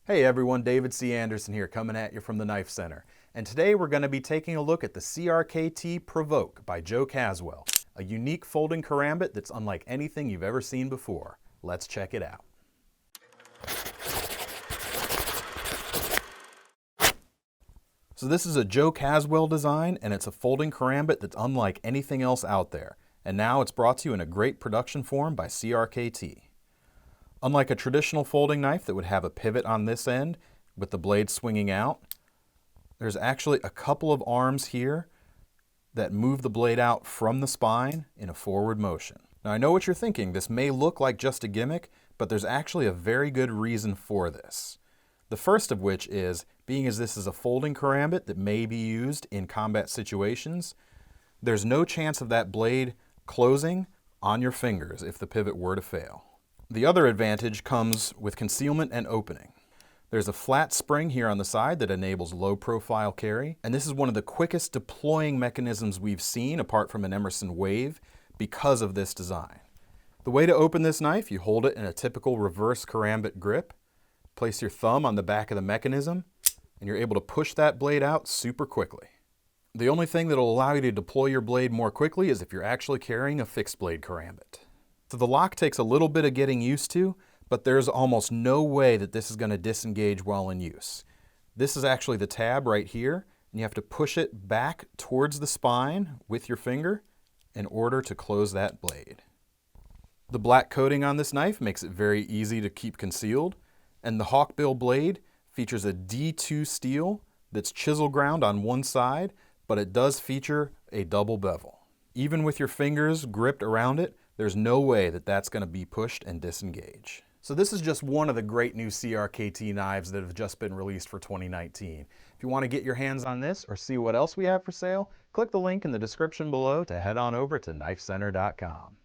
Hey everyone, David C. Anderson here coming at you from the Knife Center. And today we're going to be taking a look at the CRKT Provoke by Joe Caswell, a unique folding karambit that's unlike anything you've ever seen before. Let's check it out. So this is a Joe Caswell design, and it's a folding karambit that's unlike anything else out there. And now it's brought to you in a great production form by CRKT. Unlike a traditional folding knife that would have a pivot on this end with the blade swinging out, there's actually a couple of arms here that move the blade out from the spine in a forward motion. Now I know what you're thinking, this may look like just a gimmick, but there's actually a very good reason for this. The first of which is, being as this is a folding karambit that may be used in combat situations, there's no chance of that blade closing on your fingers if the pivot were to fail. The other advantage comes with concealment and opening. There's a flat spring here on the side that enables low profile carry, and this is one of the quickest deploying mechanisms we've seen apart from an Emerson Wave because of this design. The way to open this knife, you hold it in a typical reverse karambit grip, place your thumb on the back of the mechanism, and you're able to push that blade out super quickly. The only thing that will allow you to deploy your blade more quickly is if you're actually carrying a fixed blade karambit. So the lock takes a little bit of getting used to, but there's almost no way that this is going to disengage while in use. This is actually the tab right here, and you have to push it back towards the spine with your finger in order to close that blade. The black coating on this knife makes it very easy to keep concealed, and the hawkbill blade features a D2 steel that's chisel ground on one side, but it does feature a double bevel. Even with your fingers gripped around it, there's no way that that's going to be pushed and disengage. So this is just one of the great new CRKT knives that have just been released for 2019. If you want to get your hands on this or see what else we have for sale, click the link in the description below to head on over to KnifeCenter.com.